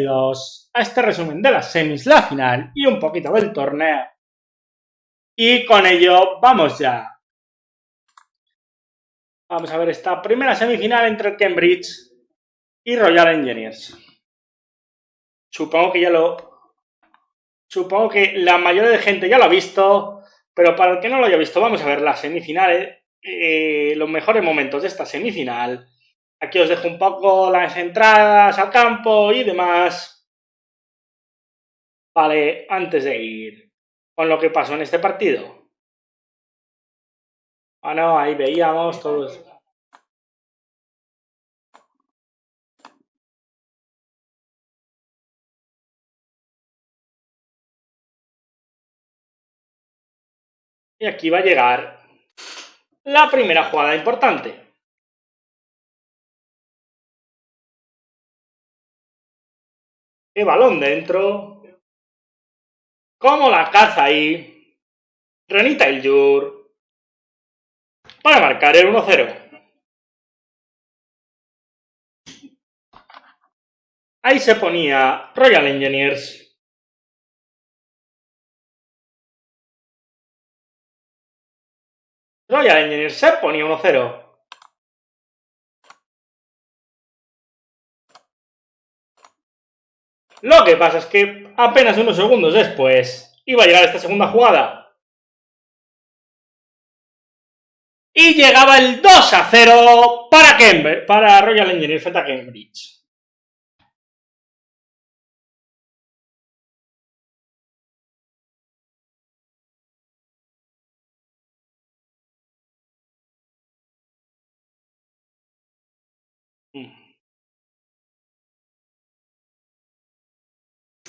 bienvenidos a este resumen de las semis, la final y un poquito del torneo. Y con ello vamos ya. Vamos a ver esta primera semifinal entre Cambridge y Royal Engineers. Supongo que la mayoría de gente ya lo ha visto, pero para el que no lo haya visto, vamos a ver las semifinales, los mejores momentos de esta semifinal. Aquí os dejo un poco las entradas al campo y demás. Vale, antes de ir con lo que pasó en este partido. Bueno, ahí veíamos todos. Y aquí va a llegar la primera jugada importante. ¡Qué balón dentro! ¡Cómo la caza ahí! René Taylor para marcar el 1-0. Ahí se ponía Royal Engineers. Royal Engineers se ponía 1-0. Lo que pasa es que apenas unos segundos después iba a llegar esta segunda jugada. Y llegaba el 2-0 para Royal Engineers frente a Cambridge.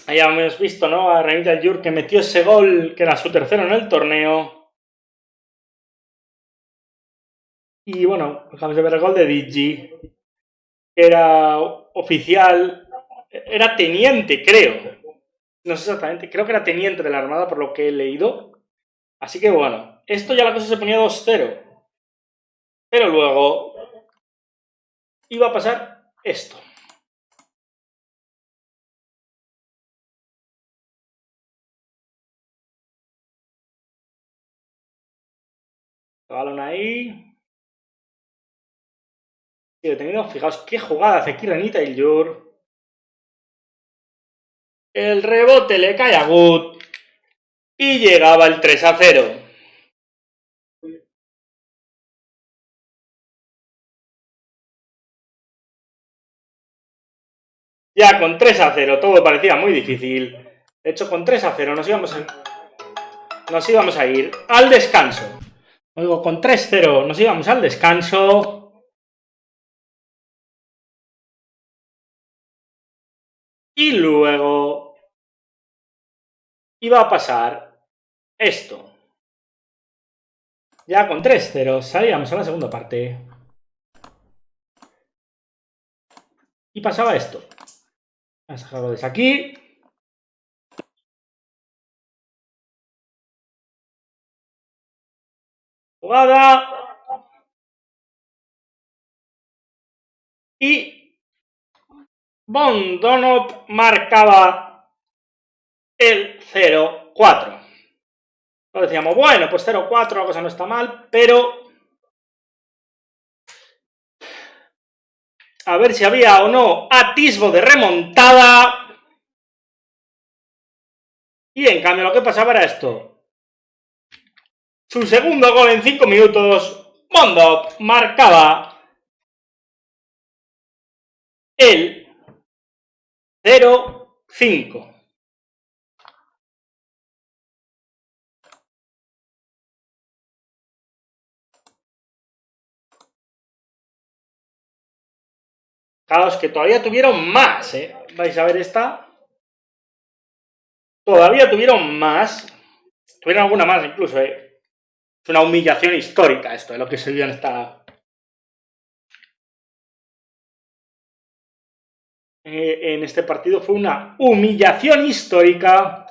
Ahí hemos visto, ¿no? A René Taylor que metió ese gol, que era su tercero en el torneo. Y bueno, acabamos de ver el gol de Digi, que era oficial, era teniente, creo. No sé exactamente, creo que era teniente de la Armada por lo que he leído. Así que bueno, esto ya la cosa se ponía 2-0. Pero luego iba a pasar esto. El balón ahí. Sigue teniendo, fijaos qué jugada hace aquí René Taylor. El rebote le cae a Good. Y llegaba el 3-0. Ya con 3-0 todo parecía muy difícil. De hecho, con 3-0 nos íbamos a ir al descanso. Luego con 3-0 nos íbamos al descanso. Y luego iba a pasar esto. Ya con 3-0 salíamos a la segunda parte. Y pasaba esto. Vamos a dejarlo desde aquí. Jugada. Y Bondonop marcaba el 0-4. Entonces decíamos, bueno, pues 0-4, la cosa no está mal, pero a ver si había o no atisbo de remontada. Y en cambio lo que pasaba era esto. Su segundo gol en 5 minutos, Bondonop marcaba el 0-5. Fijaos que todavía tuvieron más, vais a ver esta. Todavía tuvieron más. Tuvieron alguna más incluso, Es una humillación histórica esto, de lo que se vio en esta... en este partido fue una humillación histórica.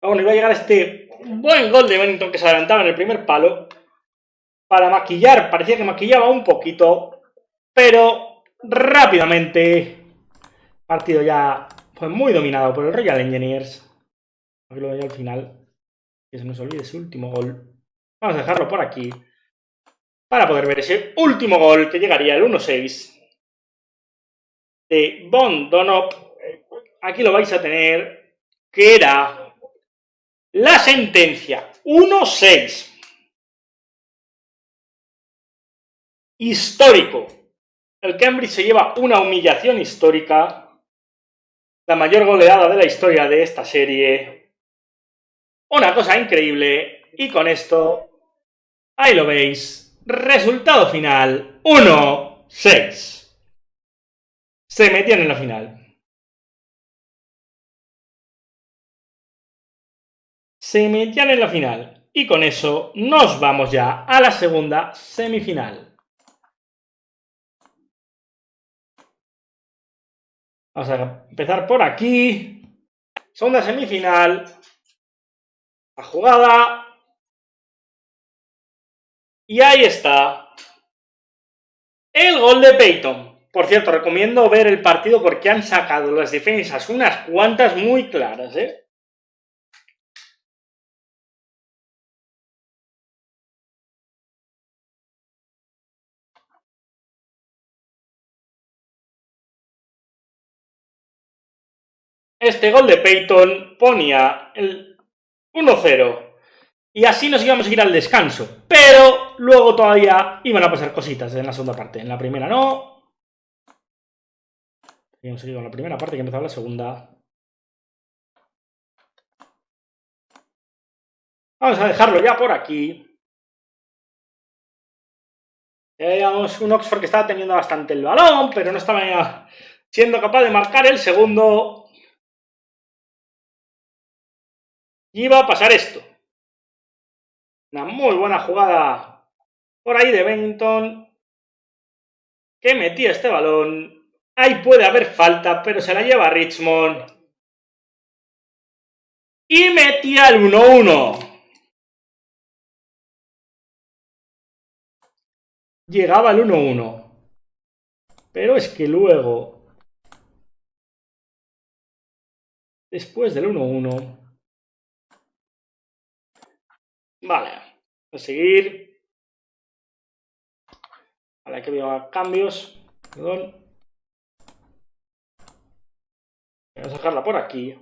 Bueno, iba a llegar este buen gol de Bennington que se adelantaba en el primer palo para maquillar, parecía que maquillaba un poquito, pero rápidamente Partido ya fue muy dominado por el Royal Engineers. Aquí lo veo al final. Que se nos olvide ese último gol. Vamos a dejarlo por aquí. Para poder ver ese último gol que llegaría el 1-6 de Von Donop. Aquí lo vais a tener. Que era la sentencia. 1-6. Histórico. El Cambridge se lleva una humillación histórica. La mayor goleada de la historia de esta serie. Una cosa increíble. Y con esto, ahí lo veis. Resultado final, 1-6. Se metían en la final. Se metían en la final. Y con eso nos vamos ya a la segunda semifinal. Vamos a empezar por aquí. Segunda semifinal. La jugada. Y ahí está. El gol de Peyton. Por cierto, recomiendo ver el partido porque han sacado las defensas unas cuantas muy claras, ¿eh? Este gol de Peyton ponía el 1-0. Y así nos íbamos a ir al descanso. Pero luego todavía iban a pasar cositas en la segunda parte. En la primera no. Habíamos seguido en la primera parte que empezaba la segunda. Vamos a dejarlo ya por aquí. Veíamos un Oxford que estaba teniendo bastante el balón, pero no estaba siendo capaz de marcar el segundo. Y iba a pasar esto. Una muy buena jugada por ahí de Bennington. Que metía este balón. Ahí puede haber falta, pero se la lleva Richmond. Y metía el 1-1. Llegaba el 1-1. Pero es que luego, después del 1-1... Vale, a seguir. Vale, que veo cambios. Perdón. Vamos a dejarla por aquí.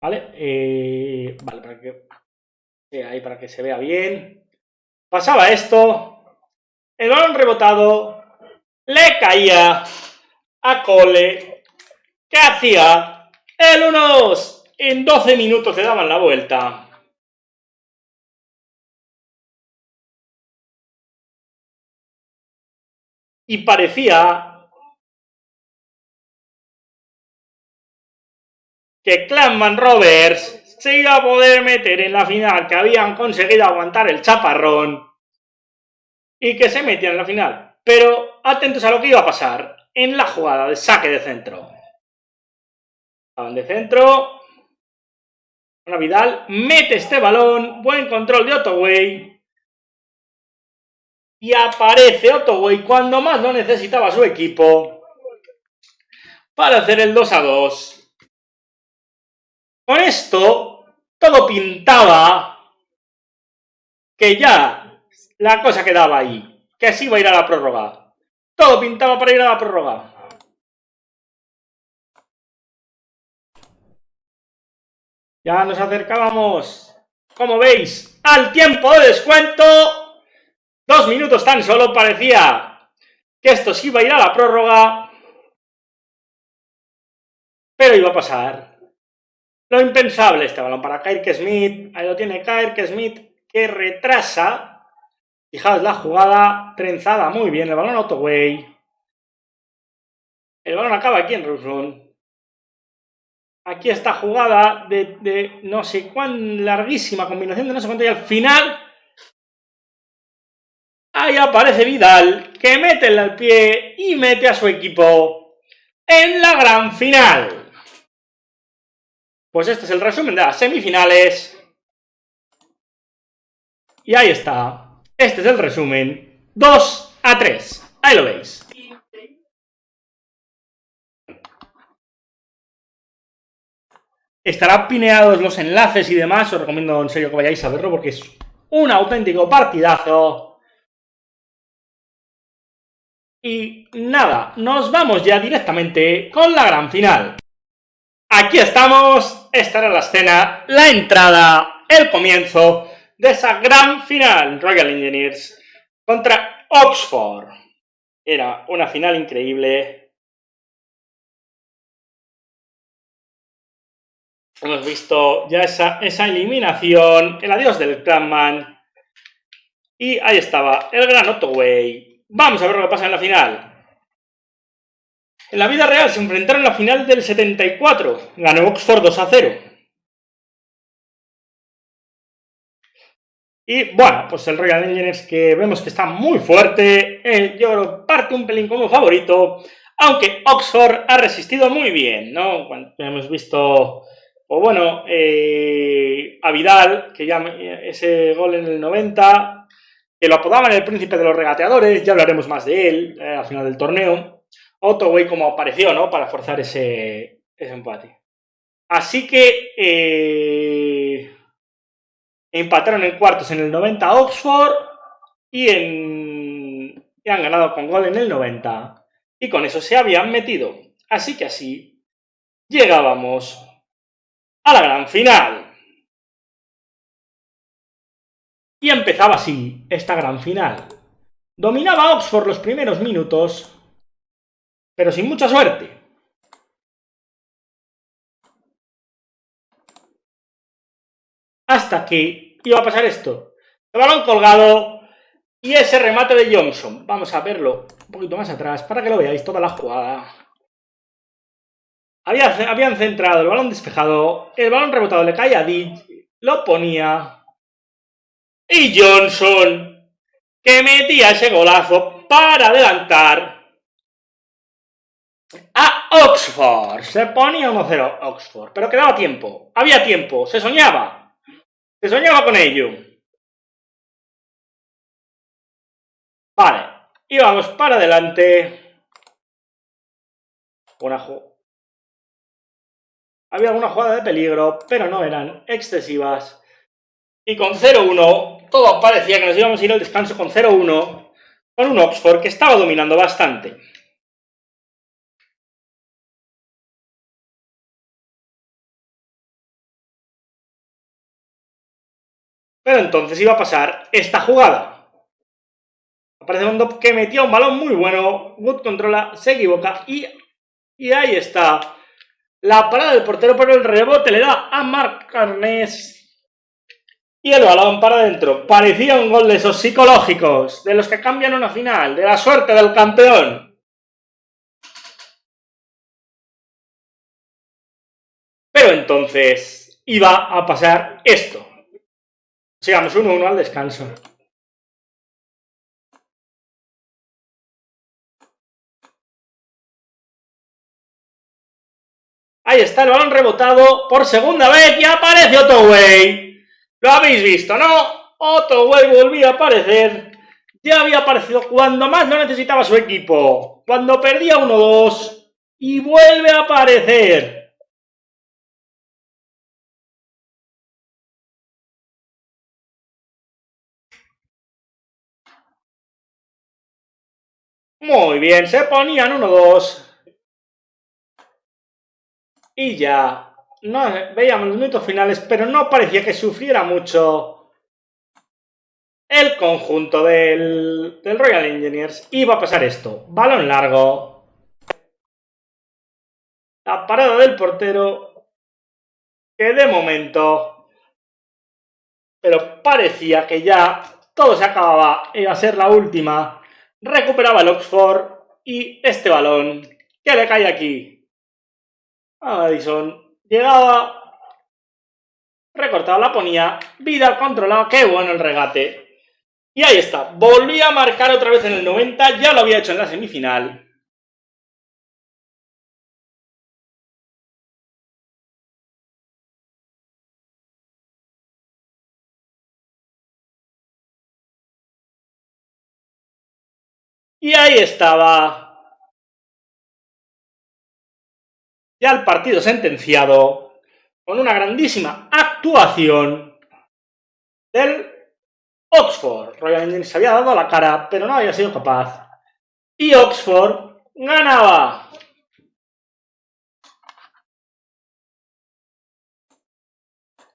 Vale, vale, para que ahí para que se vea bien. Pasaba esto. El balón rebotado le caía a Cole, que hacía el 1-2. En 12 minutos le daban la vuelta. Y parecía que Clanman Rovers se iba a poder meter en la final, que habían conseguido aguantar el chaparrón y que se metían en la final. Pero atentos a lo que iba a pasar en la jugada de saque de centro. Estaban de centro. Bueno, Vidal mete este balón. Buen control de Ottaway. Y aparece Ottaway cuando más lo necesitaba su equipo para hacer el 2-2. Con esto, todo pintaba que ya la cosa quedaba ahí. Que se iba a ir a la prórroga. Todo pintaba para ir a la prórroga. Ya nos acercábamos, como veis, al tiempo de descuento. 2 minutos tan solo, parecía que esto sí iba a ir a la prórroga. Pero iba a pasar lo impensable. Este balón para Kirk Smith. Ahí lo tiene Kirk Smith, que retrasa. Fijaos la jugada trenzada muy bien. El balón Ottaway. El balón acaba aquí en Rusron. Aquí esta jugada de no sé cuán larguísima combinación de no sé cuánto, y al final ahí aparece Vidal, que mete el pie y mete a su equipo en la gran final. Pues este es el resumen de las semifinales. Y ahí está. Este es el resumen. 2-3. Ahí lo veis. Estarán pineados los enlaces y demás. Os recomiendo en serio que vayáis a verlo porque es un auténtico partidazo. Y nada, nos vamos ya directamente con la gran final. Aquí estamos, esta era la escena, la entrada, el comienzo de esa gran final. Royal Engineers contra Oxford. Era una final increíble. Hemos visto ya esa eliminación, el adiós del Clanman. Y ahí estaba, el gran Ottaway. Vamos a ver lo que pasa en la final. En la vida real se enfrentaron en la final del 74. Ganó Oxford 2-0. Y bueno, pues el Royal Engineers que vemos que está muy fuerte. Yo creo parte un pelín como favorito. Aunque Oxford ha resistido muy bien, ¿no? Cuando hemos visto, pues bueno, a Vidal, que ya ese gol en el 90, que lo apodaban el príncipe de los regateadores, ya hablaremos más de él al final del torneo. Ottaway como apareció, ¿no? Para forzar ese empate. Así que empataron en cuartos en el 90 Oxford y han ganado con gol en el 90. Y con eso se habían metido. Así que así llegábamos a la gran final. Y empezaba así esta gran final. Dominaba Oxford los primeros minutos, pero sin mucha suerte. Hasta que iba a pasar esto. El balón colgado y ese remate de Johnson. Vamos a verlo un poquito más atrás para que lo veáis toda la jugada. Habían centrado el balón despejado, el balón rebotado le cae a Dij, lo ponía. Y Johnson, que metía ese golazo para adelantar a Oxford. Se ponía 1-0 Oxford, pero quedaba tiempo, había tiempo, se soñaba con ello. Vale, íbamos para adelante. Había alguna jugada de peligro, pero no eran excesivas. Y con 0-1, todo parecía que nos íbamos a ir al descanso con 0-1, con un Oxford que estaba dominando bastante. Pero entonces iba a pasar esta jugada. Aparece Bondop que metía un balón muy bueno, Wood controla, se equivoca y ahí está. La parada del portero, pero el rebote le da a Marc Carnés. Y el balón para adentro. Parecía un gol de esos psicológicos, de los que cambian una final, de la suerte del campeón. Pero entonces iba a pasar esto. Sigamos 1-1 al descanso. Ahí está el balón rebotado por segunda vez y aparece Ottaway. Lo habéis visto, ¿no? Ottaway volvía a aparecer. Ya había aparecido cuando más lo necesitaba su equipo. Cuando perdía 1-2 y vuelve a aparecer. Muy bien, se ponían 1-2. Y ya, no veíamos los minutos finales, pero no parecía que sufriera mucho el conjunto del Royal Engineers. Iba a pasar esto, balón largo, la parada del portero, que de momento, pero parecía que ya todo se acababa, iba a ser la última, recuperaba el Oxford y este balón que le cae aquí a Madison, llegaba, recortaba, la ponía, Vidal controlado, qué bueno el regate. Y ahí está, volvía a marcar otra vez en el 90, ya lo había hecho en la semifinal. Y ahí estaba. Ya el partido sentenciado. con una grandísima actuación del Oxford. Royal Engineers se había dado la cara, pero no había sido capaz. Y Oxford ganaba.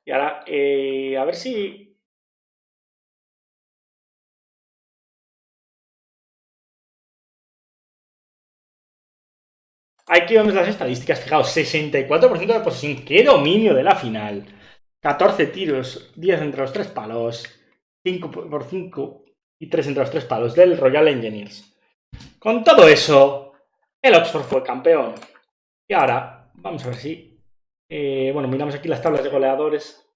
Y ahora, a ver si... Aquí vemos las estadísticas, fijaos, 64% de posesión, qué dominio de la final. 14 tiros, 10 entre los 3 palos, 5 por 5 y 3 entre los 3 palos del Royal Engineers. Con todo eso, el Oxford fue campeón. Y ahora, vamos a ver si... bueno, miramos aquí las tablas de goleadores.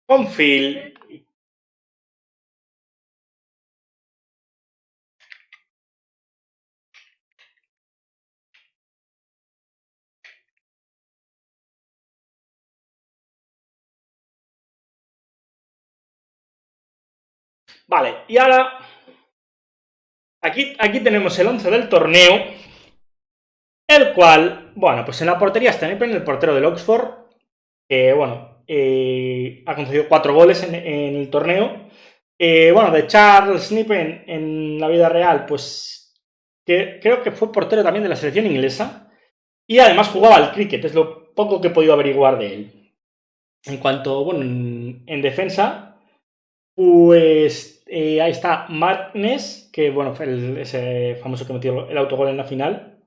Con Phil. Vale, y ahora... Aquí tenemos el 11 del torneo. El cual, bueno, pues en la portería está Nippen, el portero del Oxford. Que, bueno, ha concedido 4 goles en el torneo. Bueno, de Charles Nippen en la vida real, pues que creo que fue portero también de la selección inglesa. Y además jugaba al cricket, es lo poco que he podido averiguar de él. En cuanto, bueno, en defensa, pues ahí está Mark Ness, que bueno, fue ese famoso que metió el autogol en la final.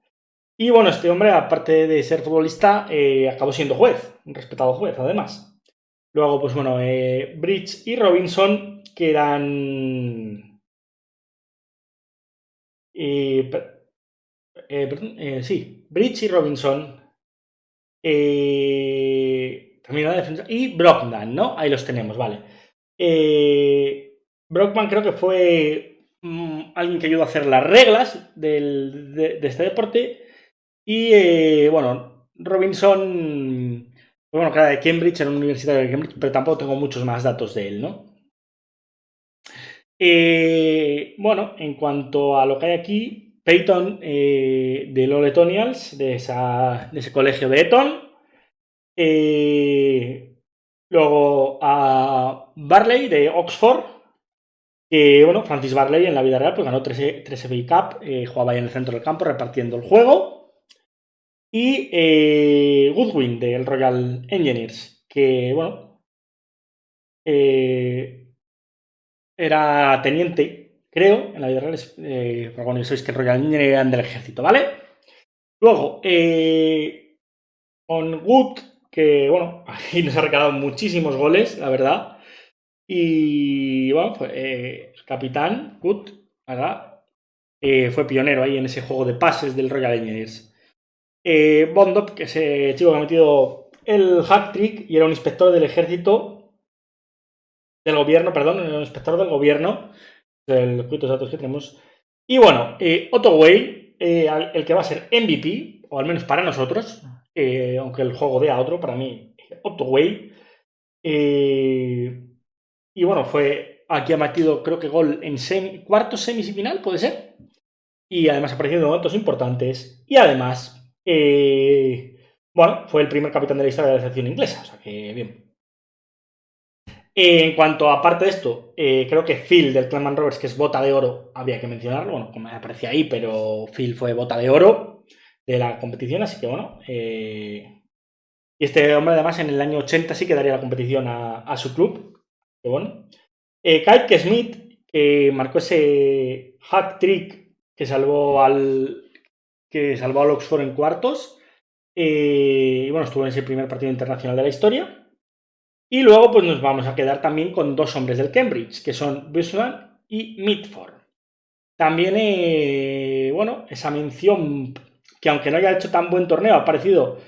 Y bueno, este hombre, aparte de ser futbolista, acabó siendo juez, un respetado juez, además. Luego, pues bueno, Bridge y Robinson, que eran... sí, Bridge y Robinson. También la defensa. Y Brockman, ¿no? Ahí los tenemos, vale. Brockman creo que fue alguien que ayudó a hacer las reglas de este deporte. Y bueno, Robinson, bueno, claro, de Cambridge, era un universitario de Cambridge, pero tampoco tengo muchos más datos de él, ¿no? Bueno, en cuanto a lo que hay aquí, Peyton de los Etonians, de ese colegio de Eton. Luego a Barley de Oxford, que bueno, Francis Barley en la vida real pues ganó 3 FA Cup, jugaba ahí en el centro del campo repartiendo el juego. Y Goodwin del Royal Engineers, que bueno, era teniente, creo, en la vida real, pero bueno, sabéis que el Royal Engineers eran del ejército, ¿vale? Luego, con Wood, que bueno, ahí nos ha regalado muchísimos goles, la verdad. Y bueno, fue el capitán Wood, ¿verdad? Fue pionero ahí en ese juego de pases del Royal Engineers. Bondop, que ese chico que ha metido el hack trick y era un inspector del ejército, del gobierno, perdón, era un inspector del gobierno, del cuitos datos que tenemos. Y bueno, Otto Way, el que va a ser MVP, o al menos para nosotros, aunque el juego dé a otro, para mí, Otto Way. Y bueno, aquí ha metido, creo que gol en cuartos, semis y final, puede ser. Y además ha aparecido en momentos importantes. Y además, bueno, fue el primer capitán de la historia de la selección inglesa, o sea que bien. En cuanto a parte de esto, creo que Phil del Clanman Rovers, que es bota de oro, habría que mencionarlo, bueno, como me aparecía ahí, pero Phil fue bota de oro de la competición, así que bueno. Y este hombre además en el año 80 sí que daría la competición a su club, que bueno. Kyle Smith, que marcó ese hat trick que salvó al Oxford en cuartos. Y bueno, estuvo en ese primer partido internacional de la historia. Y luego pues nos vamos a quedar también con 2 hombres del Cambridge, que son Busman y Mitford. También, bueno, esa mención que aunque no haya hecho tan buen torneo, ha aparecido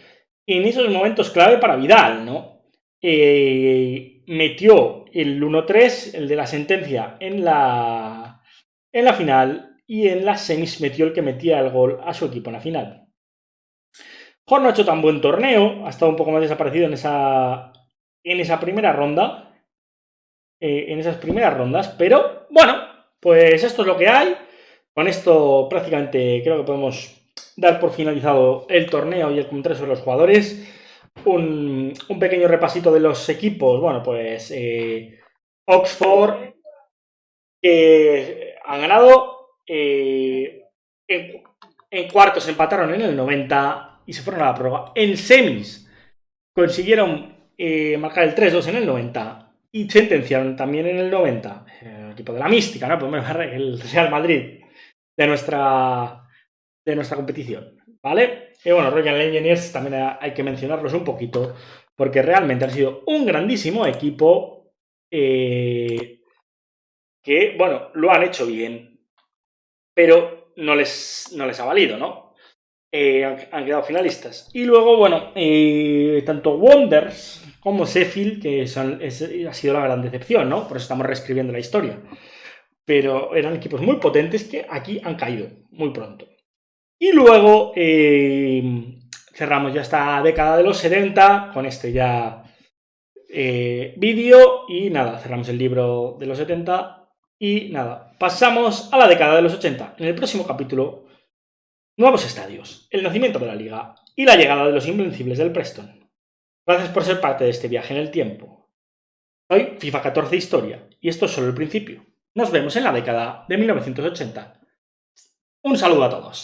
en esos momentos clave para Vidal, ¿no? Metió el 1-3, el de la sentencia, en la final, y en las semis metió el que metía el gol a su equipo en la final. Jorge no ha hecho tan buen torneo, ha estado un poco más desaparecido en esa primera ronda, en esas primeras rondas, pero bueno, pues esto es lo que hay. Con esto prácticamente creo que podemos dar por finalizado el torneo y el comentario sobre los jugadores. un pequeño repasito de los equipos. Bueno, pues Oxford han ganado. En cuartos empataron en el 90 y se fueron a la prórroga. En semis consiguieron marcar el 3-2 en el 90 y sentenciaron también en el 90. El equipo de la mística, ¿no? Pues el Real Madrid de nuestra competición, ¿vale? Y bueno, Royal Engineers también hay que mencionarlos un poquito porque realmente han sido un grandísimo equipo que, bueno, lo han hecho bien, pero no les ha valido, ¿no? Han quedado finalistas. Y luego, bueno, tanto Wonders como Sheffield, que ha sido la gran decepción, ¿no? Por eso estamos reescribiendo la historia. Pero eran equipos muy potentes que aquí han caído muy pronto. Y luego cerramos ya esta década de los 70 con este ya vídeo y nada, cerramos el libro de los 70 y nada, pasamos a la década de los 80. En el próximo capítulo, nuevos estadios, el nacimiento de la liga y la llegada de los invencibles del Preston. Gracias por ser parte de este viaje en el tiempo. Soy FIFA 14 Historia y esto es solo el principio. Nos vemos en la década de 1980. Un saludo a todos.